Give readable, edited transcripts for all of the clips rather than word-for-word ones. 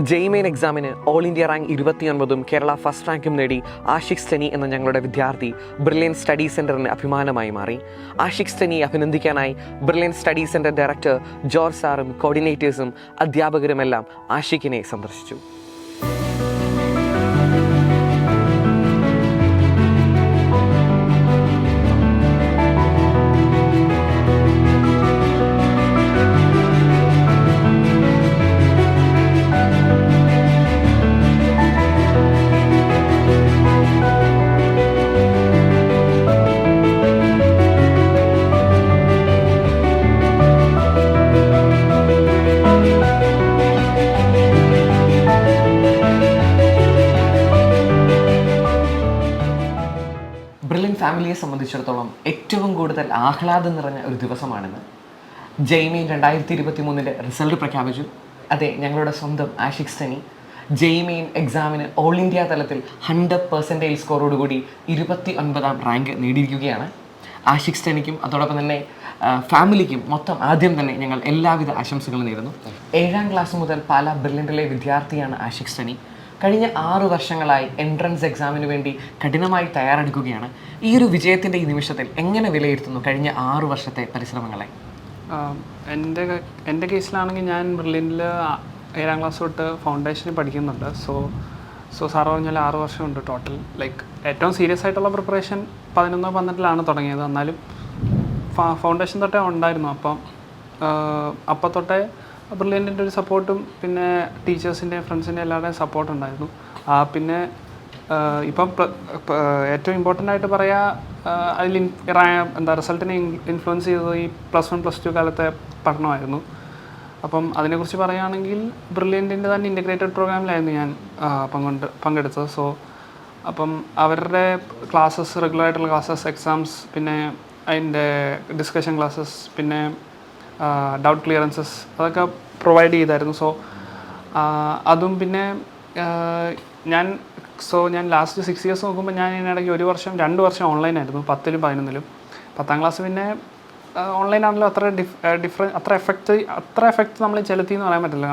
ജെയ്മെയിൻ എക്സാമിന് all India rank 29 Kerala first റാങ്കും നേടി ആഷിഖ് സ്റ്റനി എന്ന ഞങ്ങളുടെ വിദ്യാർത്ഥി ബ്രില്യൻ സ്റ്റഡി സെൻറ്ററിന് അഭിമാനമായി മാറി. ആഷിഖ് സ്റ്റനി അഭിനന്ദിക്കാനായി brilliant study centre director George സാറും കോർഡിനേറ്റേഴ്സും അധ്യാപകരുമെല്ലാം ആഷിഖിനെ സന്ദർശിച്ചു. ബ്രില്യൻ ഫാമിലിയെ സംബന്ധിച്ചിടത്തോളം ഏറ്റവും കൂടുതൽ ആഹ്ലാദം നിറഞ്ഞ ഒരു ദിവസമാണിന്ന്. ജെയ്മെയിൻ 2023 റിസൾട്ട് പ്രഖ്യാപിച്ചു. അതെ, ഞങ്ങളുടെ സ്വന്തം ആഷിഖ് സ്റ്റനി ജെയ്മെയിൻ എക്സാമിന് ഓൾ ഇന്ത്യ തലത്തിൽ 100% സ്കോറോടുകൂടി 29ാം റാങ്ക് നേടിയിരിക്കുകയാണ്. ആഷിഖ് സ്റ്റനിക്കും അതോടൊപ്പം തന്നെ ഫാമിലിക്കും മൊത്തം ആദ്യം തന്നെ ഞങ്ങൾ എല്ലാവിധ ആശംസകളും നേരുന്നു. 7ാം ക്ലാസ് മുതൽ പാലാ ബ്രില്യൻറ്റിലെ വിദ്യാർത്ഥിയാണ് ആഷിഖ് സ്റ്റനി. കഴിഞ്ഞ 6 വർഷങ്ങളായി എൻട്രൻസ് എക്സാമിന് വേണ്ടി കഠിനമായി തയ്യാറെടുക്കുകയാണ്. ഈ ഒരു വിജയത്തിൻ്റെ ഈ നിമിഷത്തിൽ എങ്ങനെ വിലയിരുത്തുന്നു കഴിഞ്ഞ 6 വർഷത്തെ പരിശ്രമങ്ങളെ? എൻ്റെ കേസിലാണെങ്കിൽ ഞാൻ ബ്രില്യൻറ്റിൽ 7ാം ക്ലാസ് തൊട്ട് ഫൗണ്ടേഷനിൽ പഠിക്കുന്നുണ്ട്. സോ സാറ് പറഞ്ഞാൽ 6 വർഷമുണ്ട് ടോട്ടൽ. ലൈക്ക് ഏറ്റവും സീരിയസ് ആയിട്ടുള്ള പ്രിപ്പറേഷൻ 11-12 തുടങ്ങിയത്. എന്നാലും ഫൗണ്ടേഷൻ തൊട്ടേ ഉണ്ടായിരുന്നു. അപ്പം തൊട്ടേ ബ്രില്യൻറ്റിൻ്റെ ഒരു സപ്പോർട്ടും പിന്നെ ടീച്ചേഴ്സിൻ്റെ ഫ്രണ്ട്സിൻ്റെ എല്ലാവരുടെയും സപ്പോർട്ട് ഉണ്ടായിരുന്നു. പിന്നെ ഇപ്പം ഏറ്റവും ഇമ്പോർട്ടൻ്റ് ആയിട്ട് അതിൽ റിസൾട്ടിനെ ഇൻഫ്ലുവൻസ് ചെയ്തത് ഈ +1 +2 കാലത്തെ പഠനമായിരുന്നു. അപ്പം അതിനെക്കുറിച്ച് പറയുകയാണെങ്കിൽ ബ്രില്യൻറ്റിൻ്റെ തന്നെ ഇൻ്റഗ്രേറ്റഡ് പ്രോഗ്രാമിലായിരുന്നു ഞാൻ പങ്കെടുത്തത്. അപ്പം അവരുടെ ക്ലാസ്സസ്, റെഗുലറായിട്ടുള്ള ക്ലാസ്സസ്, എക്സാംസ്, പിന്നെ അതിൻ്റെ ഡിസ്കഷൻ ക്ലാസ്സസ്, പിന്നെ ഡൗട്ട് ക്ലിയറൻസസ് അതൊക്കെ പ്രൊവൈഡ് ചെയ്തായിരുന്നു. അതും പിന്നെ ഞാൻ ലാസ്റ്റ് 6 ഇയേഴ്സ് നോക്കുമ്പോൾ ഞാൻ ഇതിനിടയ്ക്ക് 2 വർഷം ഓൺലൈനായിരുന്നു, 10ലും 11ലും. 10ാം ക്ലാസ് പിന്നെ ഓൺലൈനാണല്ലോ അത്ര എഫക്റ്റ് നമ്മൾ ചെലുത്തി എന്ന് പറയാൻ പറ്റില്ല.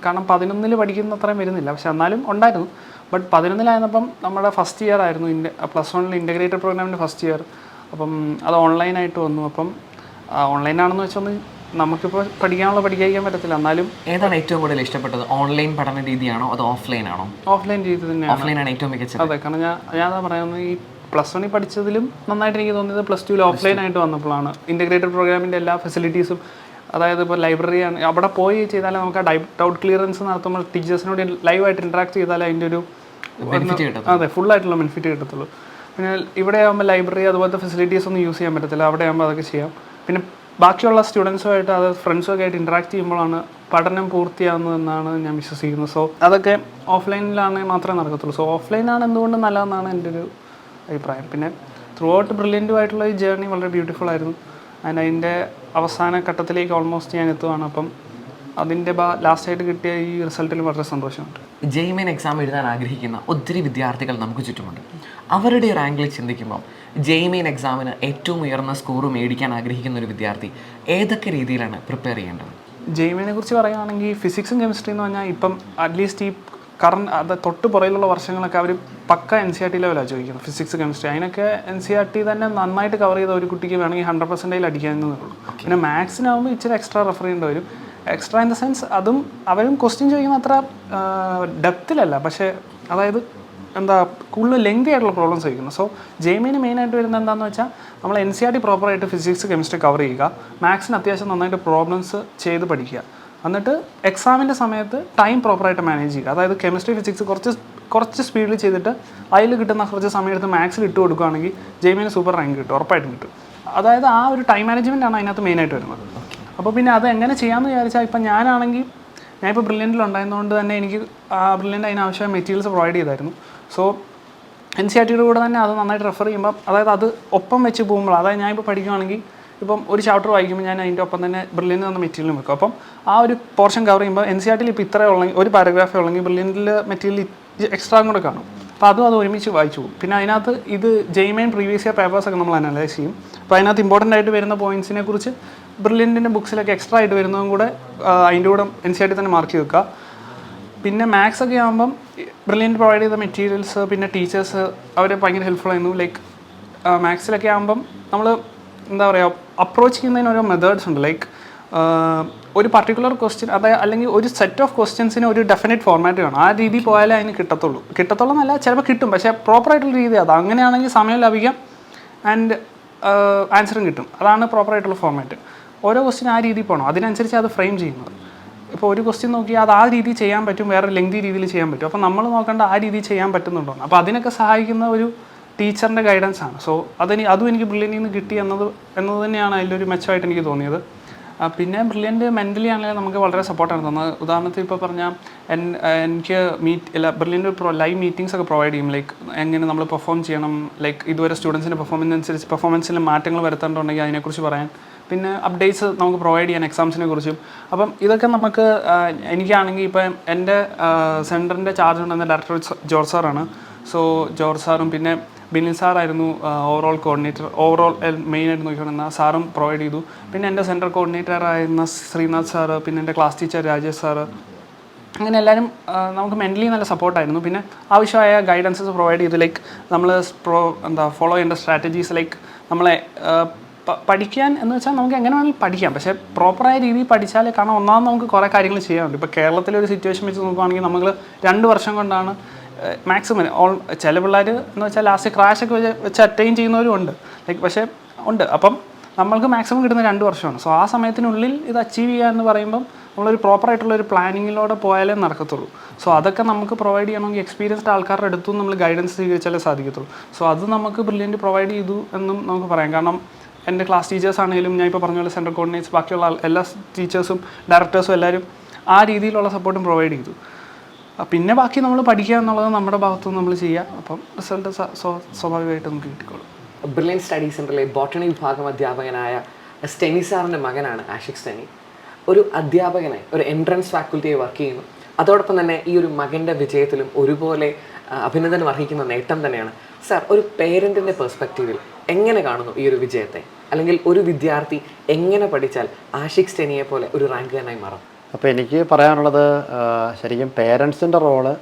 കാരണം 11ൽ പഠിക്കുന്ന അത്രയും വരുന്നില്ല. പക്ഷെ എന്നാലും ഉണ്ടായിരുന്നു. ബട്ട് 11ലായിരുന്നപ്പം നമ്മുടെ ഫസ്റ്റ് ഇയർ ആയിരുന്നു, +1 ഇൻ്റഗ്രേറ്റഡ് പ്രോഗ്രാമിൻ്റെ ഫസ്റ്റ് ഇയർ. അപ്പം അത് ഓൺലൈനായിട്ട് വന്നു. അപ്പം ഓൺലൈനാണെന്ന് വെച്ചൊന്ന് നമുക്കിപ്പോൾ പഠിക്കാൻ പറ്റത്തില്ല. എന്നാലും ഏതാണ് ഏറ്റവും കൂടുതൽ ഇഷ്ടപ്പെട്ടത്? ഓൺലൈൻ പഠന രീതിയാണോ അതോ ഓഫ്ലൈൻ ആണോ? ഓഫ്ലൈൻ രീതി തന്നെയാണ്. ഓഫ്ലൈനാണ് ഏറ്റവും മികച്ചത്. അതെ, കാരണം ഞാൻ അതാ പറയുന്നത്, ഈ +1 പഠിച്ചതിലും നന്നായിട്ട് എനിക്ക് തോന്നിയത് +2 ഓഫ്ലൈനായിട്ട് വന്നപ്പോഴാണ്. ഇൻ്റഗ്രേറ്റഡ് പ്രോഗ്രാമിൻ്റെ എല്ലാ ഫെസിലിറ്റീസും, അതായത് ഇപ്പോൾ ലൈബ്രറിയാണ്, അവിടെ പോയി ചെയ്താലേ നമുക്ക് ഡൗട്ട് ക്ലിയറൻസ് നടത്തുമ്പോൾ ടീച്ചേഴ്സിനോട് ലൈവായിട്ട് ഇൻട്രാക്ട് ചെയ്താലേ അതിൻ്റെ ഒരു അതെ ഫുള്ളായിട്ടുള്ള ബെനിഫിറ്റ് കിട്ടത്തുള്ളൂ. പിന്നെ ഇവിടെ ആകുമ്പോൾ ലൈബ്രറി അതുപോലത്തെ ഫെസിലിറ്റീസ് ഒന്നും യൂസ് ചെയ്യാൻ പറ്റത്തില്ല. അവിടെ ആകുമ്പോൾ അതൊക്കെ ചെയ്യാം. പിന്നെ ബാക്കിയുള്ള സ്റ്റുഡൻസുമായിട്ട്, അത് ഫ്രണ്ട്സുമൊക്കെ ആയിട്ട് ഇൻട്രാക്ട് ചെയ്യുമ്പോഴാണ് പഠനം പൂർത്തിയാകുന്നതെന്നാണ് ഞാൻ വിശ്വസിക്കുന്നത്. അതൊക്കെ ഓഫ്ലൈനിലാണെങ്കിൽ മാത്രമേ നടക്കത്തുള്ളൂ. ഓഫ്ലൈനാണ് എന്തുകൊണ്ടും നല്ലതെന്നാണ് എൻ്റെ ഒരു അഭിപ്രായം. പിന്നെ ത്രൂ ഔട്ട് ബ്രില്യൻറ്റുമായിട്ടുള്ള ഈ ജേർണി വളരെ ബ്യൂട്ടിഫുൾ ആയിരുന്നു. അതിൻ്റെ അവസാന ഘട്ടത്തിലേക്ക് ഓൾമോസ്റ്റ് ഞാൻ എത്തുകയാണ്. അപ്പം അതിൻ്റെ ലാസ്റ്റായിട്ട് കിട്ടിയ ഈ റിസൾട്ടിൽ വളരെ സന്തോഷമുണ്ട്. ജെയ്മെയിൻ എക്സാം എഴുതാൻ ആഗ്രഹിക്കുന്ന ഒത്തിരി വിദ്യാർത്ഥികൾ നമുക്ക് ചുറ്റുമുണ്ട്. അവരുടെ റാങ്കിൽ ചിന്തിക്കുമ്പോൾ ജെയ്മെയിൻ എക്സാമിന് ഏറ്റവും ഉയർന്ന സ്കോർ മേടിക്കാൻ ആഗ്രഹിക്കുന്ന ഒരു വിദ്യാർത്ഥി ഏതൊക്കെ രീതിയിലാണ് പ്രിപ്പയർ ചെയ്യേണ്ടത്? ജെയ്മെയിനെ കുറിച്ച് പറയുകയാണെങ്കിൽ ഫിസിക്സും കെമിസ്ട്രി എന്ന് പറഞ്ഞാൽ ഇപ്പം അറ്റ്ലീസ്റ്റ് ഈ അത് തൊട്ട് പുറയിലുള്ള വർഷങ്ങളൊക്കെ അവർ പക്ക NCERT ലെവലാണ് ചോദിക്കുന്നത്. ഫിസിക്സ്, കെമിസ്ട്രി അതിനൊക്കെ NCERT തന്നെ നന്നായിട്ട് കവർ ചെയ്ത ഒരു കുട്ടിക്ക് വേണമെങ്കിൽ 100% അടിക്കാവുന്നതേ ഉള്ളൂ. പിന്നെ മാത്സിനാകുമ്പോൾ ഇച്ചിരി എക്സ്ട്രാ റെഫർ ചെയ്യേണ്ടി വരും. എക്സ്ട്രാ ഇൻ ദ സെൻസ് അവരും ക്വസ്റ്റ്യൻ ചോദിക്കുന്ന അത്ര ഡെപ്തിലല്ല, പക്ഷേ അതായത് കൂടുതൽ ലെങ്തി ആയിട്ടുള്ള പ്രോബ്ലംസ് ചോദിക്കുന്നു. ജെയ്മെയിന് മെയിനായിട്ട് വരുന്നത് എന്താണെന്ന് വെച്ചാൽ നമ്മൾ NCERT പ്രോപ്പറായിട്ട് ഫിസിക്സ്, കെമിസ്ട്രി കവർ ചെയ്യുക, മാത്സിന് അത്യാവശ്യം നന്നായിട്ട് പ്രോബ്ലംസ് ചെയ്ത് പഠിക്കുക, എന്നിട്ട് എക്സാമിൻ്റെ സമയത്ത് ടൈം പ്രോപ്പറായിട്ട് മാനേജ് ചെയ്യുക. അതായത് കെമിസ്ട്രി, ഫിസിക്സ് കുറച്ച് സ്പീഡിൽ ചെയ്തിട്ട് അതിൽ കിട്ടുന്ന കുറച്ച് സമയം എടുത്ത് മാത്സിൽ ഇട്ട് കൊടുക്കുകയാണെങ്കിൽ ജെയ്മെയിന് സൂപ്പർ റാങ്ക് കിട്ടും, ഉറപ്പായിട്ടും കിട്ടും. അതായത് ആ ഒരു ടൈം മാനേജ്മെൻറ്റാണ് അതിനകത്ത് മെയിനായിട്ട് വരുന്നത്. അപ്പോൾ പിന്നെ അത് എങ്ങനെ ചെയ്യാമെന്ന് വിചാരിച്ചാൽ, ഇപ്പം ഞാനിപ്പോൾ ബ്രില്യൻറ്റിൽ ഉണ്ടായിരുന്നതുകൊണ്ട് തന്നെ എനിക്ക് ബ്രില്യൻറ്റ് അതിനാവശ്യമായ മെറ്റീരിയൽസ് പ്രൊവൈഡ് ചെയ്തായിരുന്നു. NCERTയുടെ കൂടെ തന്നെ അത് നന്നായിട്ട് റെഫർ ചെയ്യുമ്പോൾ, അതായത് അത് ഒപ്പം വെച്ച് പോകുമ്പോൾ, അതായത് ഞാനിപ്പോൾ പഠിക്കുകയാണെങ്കിൽ ഇപ്പം ഒരു ചാപ്റ്റർ വായിക്കുമ്പോൾ ഞാൻ അതിൻ്റെ ഒപ്പം തന്നെ ബ്രില്യൻറ്റ് തന്ന മെറ്റീരിയലും വെക്കും. അപ്പം ആ ഒരു പോർഷൻ കവർ ചെയ്യുമ്പോൾ NCERTയിൽ ഇപ്പോൾ ഇത്രയേ ഉള്ളെങ്കിൽ, ഒരു പാരഗ്രാഫേ ഉള്ളെങ്കിൽ ബ്രില്യൻറ്റിൽ മെറ്റീരിയൽ എക്സ്ട്രാ കൂടെ കാണും. അപ്പോൾ അത് ഒരുമിച്ച് വായിച്ചു പോകും. പിന്നെ അതിനകത്ത് ഇത് ജെയ്മെയിൻ പ്രീവിയസ് ഇയർ പേപ്പേഴ്സൊക്കെ നമ്മൾ അനലൈസ് ചെയ്യും. അപ്പോൾ അതിനകത്ത് ഇമ്പോർട്ടൻ്റ് ആയിട്ട് വരുന്ന പോയിൻറ്റ്സിനെ കുറിച്ച് ബ്രില്യൻറ്റിൻ്റെ ബുക്സിലൊക്കെ എക്സ്ട്രാ ആയിട്ട് വരുന്നതും കൂടെ അതിൻ്റെ കൂടെ NCERT തന്നെ മാർക്ക് ചെയ്ത് വെക്കുക. പിന്നെ മാത്സ് ഒക്കെ ആകുമ്പം ബ്രില്യൻറ്റ് പ്രൊവൈഡ് ചെയ്ത മെറ്റീരിയൽസ് പിന്നെ ടീച്ചേഴ്സ് അവർ ഭയങ്കര ഹെൽപ്ഫുൾ ആയിരുന്നു. ലൈക്ക് മാത്സിലൊക്കെ ആകുമ്പം നമ്മൾ എന്താ പറയുക അപ്രോച്ച് ചെയ്യുന്നതിന് ഓരോ മെത്തേഡ്സ് ഉണ്ട്. ലൈക്ക് ഒരു പർട്ടിക്കുലർ ക്വസ്റ്റ്യൻ അതായത് അല്ലെങ്കിൽ ഒരു സെറ്റ് ഓഫ് ക്വസ്റ്റ്യൻസിന് ഒരു ഡെഫിനറ്റ് ഫോർമാറ്റ് വേണം. ആ രീതി പോയാലേ അതിന് കിട്ടത്തുള്ളൂ എന്നല്ല, ചിലപ്പോൾ കിട്ടും, പക്ഷേ പ്രോപ്പറായിട്ടുള്ള രീതി അത് അങ്ങനെയാണെങ്കിൽ സമയം ലാഭിക്കാം ആൻഡ് ആൻസറും കിട്ടും. അതാണ് പ്രോപ്പറായിട്ടുള്ള ഫോർമാറ്റ്. ഓരോ ക്വസ്റ്റ്യൻ ആ രീതിയിൽ പോകണം, അതിനനുസരിച്ച് അത് ഫ്രെയിം ചെയ്യുന്നത്. ഇപ്പോൾ ഒരു ക്വസ്റ്റ്യൻ നോക്കിയാൽ അത് ആ രീതിയിൽ ചെയ്യാൻ പറ്റും, വേറെ ലെങ്തി രീതിയിൽ ചെയ്യാൻ പറ്റും. അപ്പോൾ നമ്മൾ നോക്കേണ്ട ആ രീതിയിൽ ചെയ്യാൻ പറ്റുന്നുണ്ടോ. അപ്പോൾ അതിനൊക്കെ സഹായിക്കുന്ന ഒരു ടീച്ചറിൻ്റെ ഗൈഡൻസ് ആണ്. സോ അതും എനിക്ക് ബ്രില്യൻറ്റിൽ നിന്ന് കിട്ടി എന്നത് തന്നെയാണ് അതിലൊരു മെച്ചമായിട്ട് എനിക്ക് തോന്നിയത്. പിന്നെ ബ്രില്യൻറ്റ് മെൻ്റലി ആണെങ്കിലും നമുക്ക് വളരെ സപ്പോർട്ടാണ് തന്നത്. ഉദാഹരണത്തിന് ഇപ്പോൾ പറഞ്ഞാൽ എനിക്ക് ബ്രില്യൻറ്റ് ലൈവ് മീറ്റിംഗ്സ് ഒക്കെ പ്രൊവൈഡ് ചെയ്യും. ലൈക്ക് എങ്ങനെ നമ്മൾ പെർഫോം ചെയ്യണം, ലൈക്ക് ഇതുവരെ സ്റ്റുഡൻസിൻ്റെ പെർഫോമൻസിൽ മാറ്റങ്ങൾ വരുത്തേണ്ടതുണ്ടെങ്കിൽ അതിനെക്കുറിച്ച് പറയാൻ, പിന്നെ അപ്ഡേറ്റ്സ് നമുക്ക് പ്രൊവൈഡ് ചെയ്യാൻ എക്സാംസിനെ കുറിച്ചും. അപ്പം ഇതൊക്കെ നമുക്ക് എനിക്കാണെങ്കിൽ ഇപ്പം എൻ്റെ സെൻറ്ററിൻ്റെ ചാർജ് ഉണ്ടെന്ന ഡയറക്ടർ ജോർജ് സാറാണ്. സോ ജോർജ് സാറും പിന്നെ ബിനിൽ സാറായിരുന്നു ഓവറോൾ കോർഡിനേറ്റർ. ഓവറോൾ മെയിനായിട്ട് നോക്കിക്കൊണ്ടിരുന്ന സാറും പ്രൊവൈഡ് ചെയ്തു. പിന്നെ എൻ്റെ സെൻറ്റർ കോർഡിനേറ്റർ ആയിരുന്ന ശ്രീനാഥ് സാറ്, പിന്നെ എൻ്റെ ക്ലാസ് ടീച്ചർ രാജേഷ് സാറ്, അങ്ങനെ എല്ലാവരും നമുക്ക് മെൻ്റലി നല്ല സപ്പോർട്ടായിരുന്നു. പിന്നെ ആവശ്യമായ ഗൈഡൻസസ് പ്രൊവൈഡ് ചെയ്തു. ലൈക്ക് നമ്മൾ ഫോളോ ചെയ്യേണ്ട സ്ട്രാറ്റജീസ്, ലൈക്ക് നമ്മളെ പഠിക്കാൻ എന്ന് വെച്ചാൽ നമുക്ക് എങ്ങനെ വേണമെങ്കിലും പഠിക്കാം, പക്ഷേ പ്രോപ്പറായ രീതിയിൽ പഠിച്ചാലേ, കാരണം ഒന്നാമത് നമുക്ക് കുറേ കാര്യങ്ങൾ ചെയ്യാനുണ്ട്. ഇപ്പോൾ കേരളത്തിലെ ഒരു സിറ്റുവേഷൻ വെച്ച് നോക്കുകയാണെങ്കിൽ നമ്മൾ 2 വർഷം കൊണ്ടാണ് മാക്സിമം ചില പിള്ളേർ എന്ന് വെച്ചാൽ ലാസ്റ്റ് ക്രാഷൊക്കെ വെച്ച് അറ്റൈൻ ചെയ്യുന്നവരും ഉണ്ട്, ലൈക്ക് പക്ഷേ ഉണ്ട്. അപ്പം നമ്മൾക്ക് മാക്സിമം കിട്ടുന്ന 2 വർഷമാണ്. സോ ആ സമയത്തിനുള്ളിൽ ഇത് അച്ചീവ് ചെയ്യുക എന്ന് പറയുമ്പം നമ്മളൊരു പ്രോപ്പറായിട്ടുള്ളൊരു പ്ലാനിങ്ങിലൂടെ പോയാലേ നടക്കത്തുള്ളൂ. സോ അതൊക്കെ നമുക്ക് പ്രൊവൈഡ് ചെയ്യണമെങ്കിൽ എക്സ്പീരിയൻസ്ഡ് ആൾക്കാരുടെ അടുത്തും നമ്മൾ ഗൈഡൻസ് സ്വീകരിച്ചാലേ സാധിക്കത്തുള്ളൂ. സോ അത് നമുക്ക് ബ്രില്യൻറ്റ് പ്രൊവൈഡ് ചെയ്തു എന്നും നമുക്ക് പറയാം. കാരണം എൻ്റെ ക്ലാസ് ടീച്ചേഴ്സ് ആണെങ്കിലും ഞാൻ ഇപ്പോൾ പറഞ്ഞ പോലെ സെൻട്രൽ കോർഡിനേറ്റ്സ്, ബാക്കിയുള്ള എല്ലാ ടീച്ചേഴ്സും ഡയറക്ടേഴ്സും എല്ലാവരും ആ രീതിയിലുള്ള സപ്പോർട്ടും പ്രൊവൈഡ് ചെയ്തു. പിന്നെ ബാക്കി നമ്മൾ പഠിക്കുക എന്നുള്ളത് നമ്മുടെ ഭാഗത്തുനിന്ന് നമ്മൾ ചെയ്യുക. അപ്പം റിസൾട്ട് സ്വാഭാവികമായിട്ട് നമുക്ക് കിട്ടിക്കോളും. ബ്രില്യൻറ്റ് സ്റ്റഡി സെൻറ്ററിലെ ബോട്ടണി വിഭാഗം അധ്യാപകനായ സ്റ്റെനി സാറിൻ്റെ മകനാണ് ആഷിഖ് സ്റ്റെനി. ഒരു അധ്യാപകനായി ഒരു എൻട്രൻസ് ഫാക്കൽറ്റിയായി വർക്ക് ചെയ്യുന്നു. അതോടൊപ്പം തന്നെ ഈ ഒരു മകൻ്റെ വിജയത്തിലും ഒരുപോലെ അഭിനന്ദനം അർഹിക്കുന്ന നേട്ടം തന്നെയാണ്. സാർ, ഒരു പേരൻറ്റിൻ്റെ പെർസ്പെക്റ്റീവിൽ എങ്ങനെ കാണുന്നു ഈ ഒരു വിജയത്തെ? അല്ലെങ്കിൽ ഒരു വിദ്യാർത്ഥി എങ്ങനെ പഠിച്ചാൽ ആഷിഖ് സ്റ്റെനിയെ പോലെ ഒരു റാങ്കുകാരനായി മാറും? അപ്പോൾ എനിക്ക് പറയാനുള്ളത്, ശരിക്കും പേരൻസിൻ്റെ റോള്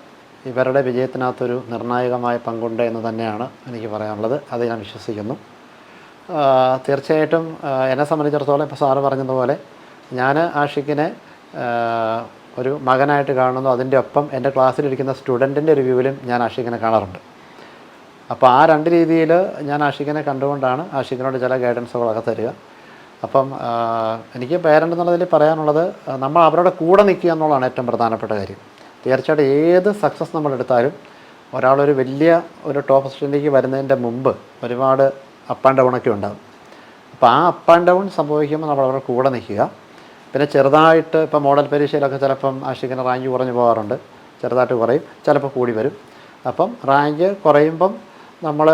ഇവരുടെ വിജയത്തിനകത്തൊരു നിർണായകമായ പങ്കുണ്ട് എന്ന് തന്നെയാണ് എനിക്ക് പറയാനുള്ളത്. അത് ഞാൻ വിശ്വസിക്കുന്നു. തീർച്ചയായിട്ടും എന്നെ സംബന്ധിച്ചിടത്തോളം ഇപ്പോൾ സാറ് പറഞ്ഞതുപോലെ ഞാൻ ആഷിഖിനെ ഒരു മകനായിട്ട് കാണുന്നു. അതിൻ്റെ ഒപ്പം എൻ്റെ ക്ലാസ്സിലിരിക്കുന്ന സ്റ്റുഡൻറ്റിൻ്റെ റിവ്യൂവിലും ഞാൻ ആഷിഖിനെ കാണാറുണ്ട്. അപ്പോൾ ആ 2 രീതിയിൽ ഞാൻ ആഷിഖിനെ കണ്ടുകൊണ്ടാണ് ആഷിഖിനോട് ചില ഗൈഡൻസുകളൊക്കെ തരിക. അപ്പം എനിക്ക് പേരൻ്റ് എന്നുള്ളതിൽ പറയാനുള്ളത്, നമ്മൾ അവരുടെ കൂടെ നിൽക്കുക എന്നുള്ളതാണ് ഏറ്റവും പ്രധാനപ്പെട്ട കാര്യം. തീർച്ചയായിട്ടും ഏത് സക്സസ് നമ്മളെടുത്താലും ഒരാളൊരു വലിയ ഒരു ടോപ്പ് പൊസിഷനിലേക്ക് വരുന്നതിൻ്റെ മുമ്പ് ഒരുപാട് അപ്പ് ആൻഡ് ഡൗണൊക്കെ ഉണ്ടാകും. അപ്പോൾ ആ അപ്പ് ആൻഡ് ഡൗൺ സംഭവിക്കുമ്പോൾ നമ്മൾ അവരുടെ കൂടെ നിൽക്കുക. പിന്നെ ചെറുതായിട്ട് ഇപ്പോൾ മോഡൽ പരീക്ഷയിലൊക്കെ ചിലപ്പം ആഷിഖിന് റാങ്ക് കുറഞ്ഞു പോകാറുണ്ട്, ചെറുതായിട്ട് കുറയും, ചിലപ്പോൾ കൂടി വരും. അപ്പം റാങ്ക് കുറയുമ്പം നമ്മൾ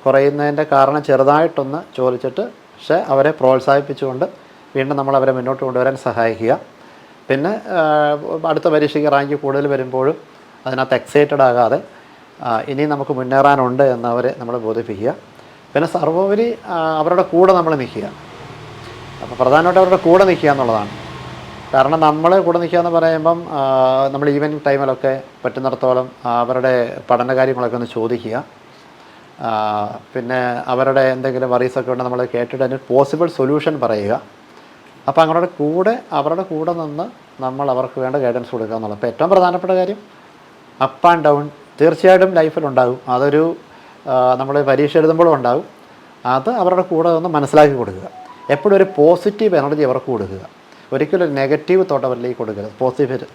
കുറയുന്നതിൻ്റെ കാരണം ചെറുതായിട്ടൊന്ന് ചോദിച്ചിട്ട്, പക്ഷേ അവരെ പ്രോത്സാഹിപ്പിച്ചുകൊണ്ട് വീണ്ടും നമ്മളവരെ മുന്നോട്ട് കൊണ്ടുവരാൻ സഹായിക്കുക. പിന്നെ അടുത്ത പരീക്ഷയ്ക്ക് റാങ്ക് കൂടുതൽ വരുമ്പോഴും അതിനകത്ത് എക്സൈറ്റഡ് ആകാതെ ഇനി നമുക്ക് മുന്നേറാനുണ്ട് എന്നവരെ നമ്മൾ ബോധിപ്പിക്കുക. പിന്നെ സർവോപരി അവരുടെ കൂടെ നമ്മൾ നിൽക്കുക. അപ്പോൾ പ്രധാനമായിട്ട് അവരുടെ കൂടെ നിൽക്കുക എന്നുള്ളതാണ്. കാരണം നമ്മൾ കൂടെ നിൽക്കുക എന്ന് പറയുമ്പം നമ്മൾ ഈവനിങ് ടൈമിലൊക്കെ പറ്റുന്നിടത്തോളം അവരുടെ പഠന കാര്യങ്ങളൊക്കെ ഒന്ന് ചോദിക്കുക. പിന്നെ അവരുടെ എന്തെങ്കിലും വറീസൊക്കെ ഉണ്ടെങ്കിൽ നമ്മൾ കേട്ടിട്ട് അതിന് പോസിബിൾ സൊല്യൂഷൻ പറയുക. അപ്പോൾ അവരുടെ കൂടെ നിന്ന് നമ്മൾ അവർക്ക് വേണ്ട ഗൈഡൻസ് കൊടുക്കുക എന്നുള്ളത്. അപ്പോൾ ഏറ്റവും പ്രധാനപ്പെട്ട കാര്യം അപ്പ് ആൻഡ് ഡൗൺ തീർച്ചയായിട്ടും ലൈഫിലുണ്ടാകും. അതൊരു നമ്മൾ പരീക്ഷ എഴുതുമ്പോഴും ഉണ്ടാകും. അത് അവരുടെ കൂടെ നിന്ന് മനസ്സിലാക്കി കൊടുക്കുക. എപ്പോഴും ഒരു പോസിറ്റീവ് എനർജി അവർക്ക് കൊടുക്കുക. ഒരിക്കലും ഒരു നെഗറ്റീവ് തോട്ട് അവരിലേക്ക് കൊടുക്കരുത്,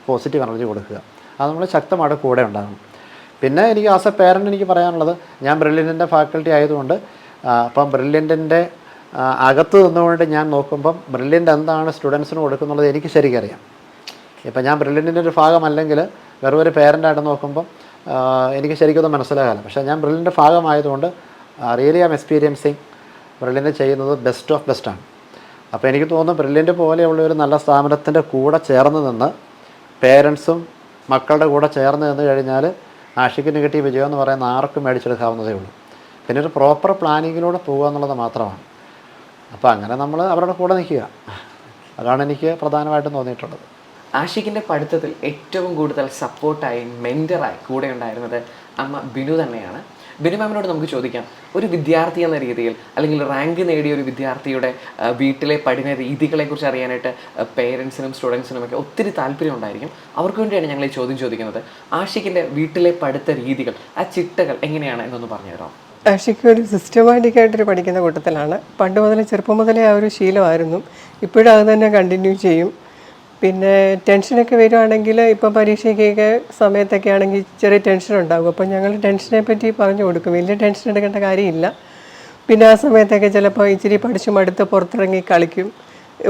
പോസിറ്റീവ് എനർജി കൊടുക്കുക. അത് നമ്മൾ ശക്തമായിട്ട് കൂടെ ഉണ്ടാകും. പിന്നെ എനിക്ക് ആസ് എ പേരൻ്റ് എനിക്ക് പറയാനുള്ളത്, ഞാൻ ബ്രില്യൻറ്റിൻ്റെ ഫാക്കൽറ്റി ആയതുകൊണ്ട് അപ്പം ബ്രില്യൻറ്റിൻ്റെ അകത്ത് നിന്നുകൊണ്ട് ഞാൻ നോക്കുമ്പം ബ്രില്യൻ്റ് എന്താണ് സ്റ്റുഡൻസിന് കൊടുക്കുന്നുള്ളത് എനിക്ക് ശരിക്കറിയാം. ഇപ്പം ഞാൻ ബ്രില്യൻറ്റിൻ്റെ ഒരു ഭാഗമല്ലെങ്കിൽ വെറും ഒരു പേരൻ്റായിട്ട് നോക്കുമ്പം എനിക്ക് ശരിക്കൊന്നും മനസ്സിലാകാം. പക്ഷേ ഞാൻ ബ്രില്യൻ്റെ ഭാഗമായതുകൊണ്ട് റിയലി ആം എക്സ്പീരിയൻസിങ് ബ്രില്യൻ്റ് ചെയ്യുന്നത് ബെസ്റ്റ് ഓഫ് ബെസ്റ്റാണ്. അപ്പോൾ എനിക്ക് തോന്നുന്നു ബ്രില്യൻ്റ് പോലെയുള്ള ഒരു നല്ല സ്ഥാപനത്തിൻ്റെ കൂടെ ചേർന്ന് നിന്ന് പേരൻസും മക്കളുടെ കൂടെ ചേർന്ന് നിന്ന് കഴിഞ്ഞാൽ ആഷിഖിന് കിട്ടിയ വിജയം എന്ന് പറയുന്ന ആർക്കും മേടിച്ചെടുക്കാവുന്നതേ ഉള്ളൂ. പിന്നെ ഒരു പ്രോപ്പർ പ്ലാനിങ്ങിലൂടെ പോകുക എന്നുള്ളത് മാത്രമാണ്. അപ്പോൾ അങ്ങനെ നമ്മൾ അവരുടെ കൂടെ നിൽക്കുക, അതാണ് എനിക്ക് പ്രധാനമായിട്ടും തോന്നിയിട്ടുള്ളത്. ആഷിഖിൻ്റെ പഠിത്തത്തിൽ ഏറ്റവും കൂടുതൽ സപ്പോർട്ടായി മെൻറ്ററായി കൂടെ ഉണ്ടായിരുന്നത് അമ്മ ബിനു തന്നെയാണ്. ബിനു മാമിനോട് നമുക്ക് ചോദിക്കാം, ഒരു വിദ്യാർത്ഥി എന്ന രീതിയിൽ അല്ലെങ്കിൽ റാങ്ക് നേടിയ ഒരു വിദ്യാർത്ഥിയുടെ വീട്ടിലെ പഠന രീതികളെക്കുറിച്ച് അറിയാനായിട്ട് പേരൻസിനും സ്റ്റുഡൻസിനും ഒക്കെ ഒത്തിരി താല്പര്യം ഉണ്ടായിരിക്കും. അവർക്ക് വേണ്ടിയാണ് ഞങ്ങൾ ഈ ചോദ്യം ചോദിക്കുന്നത്. ആഷിഖിൻ്റെ വീട്ടിലെ പഠിത്ത രീതികൾ, ആ ചിട്ടകൾ എങ്ങനെയാണ് എന്നൊന്ന് പറഞ്ഞുതരാം. ആഷിഖ് ഒരു സിസ്റ്റമാറ്റിക്കായിട്ടൊരു പഠിക്കുന്ന കൂട്ടത്തിലാണ്. പണ്ട് മുതലേ ചെറുപ്പം മുതലേ ആ ഒരു ശീലമായിരുന്നു. ഇപ്പോഴും അത് തന്നെ കണ്ടിന്യൂ ചെയ്യും. പിന്നെ ടെൻഷനൊക്കെ വരുവാണെങ്കിൽ ഇപ്പം പരീക്ഷയ്ക്കൊക്കെ സമയത്തൊക്കെ ആണെങ്കിൽ ചെറിയ ടെൻഷൻ ഉണ്ടാകും. അപ്പം ഞങ്ങൾ ടെൻഷനെ പറ്റി പറഞ്ഞു കൊടുക്കും, വലിയ ടെൻഷൻ എടുക്കേണ്ട കാര്യമില്ല. പിന്നെ ആ സമയത്തൊക്കെ ചിലപ്പോൾ ഇച്ചിരി പഠിച്ചു മടുത്ത് പുറത്തിറങ്ങി കളിക്കും.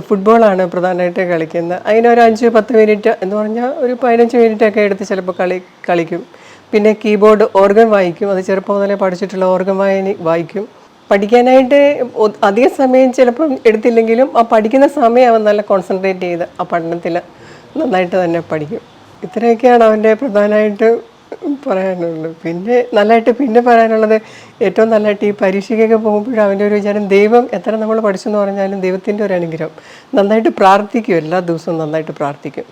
ഫുട്ബോളാണ് പ്രധാനമായിട്ട് കളിക്കുന്നത്. അതിനൊരു 5-10 മിനിറ്റ് എന്ന് പറഞ്ഞാൽ ഒരു 15 മിനിറ്റൊക്കെ എടുത്ത് ചിലപ്പോൾ കളിക്കും. പിന്നെ കീബോർഡ്, ഓർഗൻ വായിക്കും. അത് ചെറുപ്പം മുതലേ പഠിച്ചിട്ടുള്ള ഓർഗൻ വായിക്കും. പഠിക്കാനായിട്ട് അധിക സമയം ചിലപ്പം എടുത്തില്ലെങ്കിലും ആ പഠിക്കുന്ന സമയം അവൻ നല്ല കോൺസെൻട്രേറ്റ് ചെയ്ത് ആ പഠനത്തിൽ നന്നായിട്ട് തന്നെ പഠിക്കും. ഇത്രയൊക്കെയാണ് അവൻ്റെ പ്രധാനമായിട്ട് പറയാനുള്ളത്. പിന്നെ പറയാനുള്ളത് ഏറ്റവും നല്ലതായിട്ട് ഈ പരീക്ഷയ്ക്കൊക്കെ പോകുമ്പോഴും അവൻ്റെ ഒരു വിചാരം, ദൈവം എത്ര നമ്മൾ പഠിച്ചെന്ന് പറഞ്ഞാലും ദൈവത്തിൻ്റെ ഒരു അനുഗ്രഹം. നന്നായിട്ട് പ്രാർത്ഥിക്കും, എല്ലാ ദിവസവും നന്നായിട്ട് പ്രാർത്ഥിക്കും,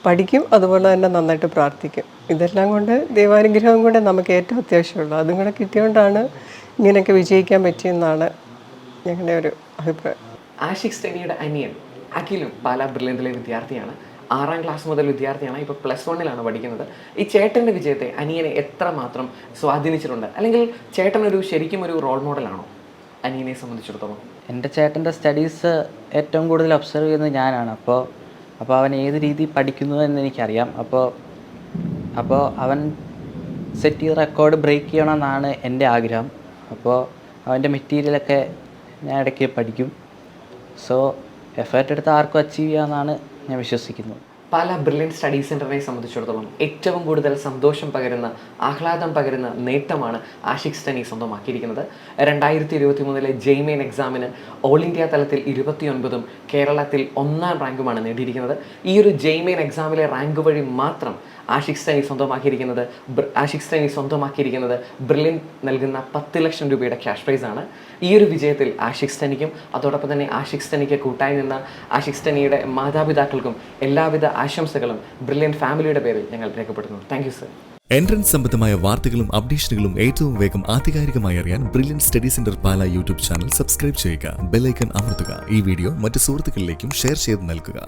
പഠിക്കും, അതുപോലെ തന്നെ നന്നായിട്ട് പ്രാർത്ഥിക്കും. ഇതെല്ലാം കൊണ്ട് ദൈവാനുഗ്രഹം കൊണ്ട് നമുക്ക് ഏറ്റവും അത്യാവശ്യമുള്ളൂ. അതും കൂടെ കിട്ടിയോണ്ടാണ് ഇങ്ങനെയൊക്കെ വിജയിക്കാൻ പറ്റിയെന്നാണ് ഞങ്ങളുടെ ഒരു അഭിപ്രായം. ആഷിഖ് സ്റ്റനിയുടെ അനിയൻ അഖിലും പാലാ ബ്രില്യൻറ്റിലെ വിദ്യാർത്ഥിയാണ്. 6ാം ക്ലാസ് മുതൽ വിദ്യാർത്ഥിയാണ്, ഇപ്പോൾ +1 പഠിക്കുന്നത്. ഈ ചേട്ടൻ്റെ വിജയത്തെ അനിയനെ എത്രമാത്രം സ്വാധീനിച്ചിട്ടുണ്ട്, അല്ലെങ്കിൽ ചേട്ടനൊരു ശരിക്കും ഒരു റോൾ മോഡലാണോ അനിയനെ സംബന്ധിച്ചിടത്തോളം? എൻ്റെ ചേട്ടൻ്റെ സ്റ്റഡീസ് ഏറ്റവും കൂടുതൽ ഒബ്സർവ് ചെയ്യുന്നത് ഞാനാണ്. അപ്പോൾ അവൻ ഏത് രീതി പഠിക്കുന്നു എന്ന് എനിക്കറിയാം. അപ്പോൾ അവൻ സെറ്റ് ചെയ്ത റെക്കോർഡ് ബ്രേക്ക് ചെയ്യണമെന്നാണ് എൻ്റെ ആഗ്രഹം. അപ്പോൾ അവൻ്റെ മെറ്റീരിയലൊക്കെ ഞാൻ ഇടയ്ക്ക് പഠിക്കും. സോ എഫേർട്ട് എടുത്ത് ആർക്കും അച്ചീവ് ചെയ്യാമെന്നാണ് ഞാൻ വിശ്വസിക്കുന്നത്. പാലാ ബ്രില്യൻ സ്റ്റഡി സെൻറ്ററിനെ സംബന്ധിച്ചിടത്തോളം ഏറ്റവും കൂടുതൽ സന്തോഷം പകരുന്ന, ആഹ്ലാദം പകരുന്ന നേട്ടമാണ് ആഷിഖ് സ്റ്റനി സ്വന്തമാക്കിയിരിക്കുന്നത്. 2023 ജെയ്മെയിൻ എക്സാമിന് ഓൾ ഇന്ത്യ തലത്തിൽ 29ഉം കേരളത്തിൽ 1ാം റാങ്കുമാണ് നേടിയിരിക്കുന്നത്. ഈ ഒരു ജെയ്മെയിൻ എക്സാമിലെ റാങ്ക് വഴി മാത്രം ആഷിഖ് സ്റ്റനി സ്വന്തമാക്കിയിരിക്കുന്നത് ബ്രില്യൻ നൽകുന്ന 10 ലക്ഷം രൂപയുടെ ക്യാഷ് പ്രൈസാണ്. ഈ ഒരു വിജയത്തിൽ ആഷിഖ് സ്റ്റനിക്കും അതോടൊപ്പം തന്നെ ആഷിഖ് സ്റ്റനിക്ക് കൂട്ടായി നിന്ന ആഷിഖ് സ്റ്റനിയുടെ മാതാപിതാക്കൾക്കും എല്ലാവിധ ആശംസകളും ബ്രില്യൻ ഫാമിലിയുടെ പേരിൽ ഞങ്ങൾ രേഖപ്പെടുത്തുന്നു. Thank you sir. എൻട്രൻസ് സംബന്ധമായ വാർത്തകളും അപ്ഡേഷനുകളും ഏറ്റവും വേഗം ആധികാരികമായി അറിയാൻ brilliant study centre Pala YouTube channel subscribe ചെയ്യുക, ബെൽ ഐക്കൺ അമർത്തുക. ഈ വീഡിയോ മറ്റ് സുഹൃത്തുക്കളിലേക്കും ഷെയർ ചെയ്ത് നൽകുക.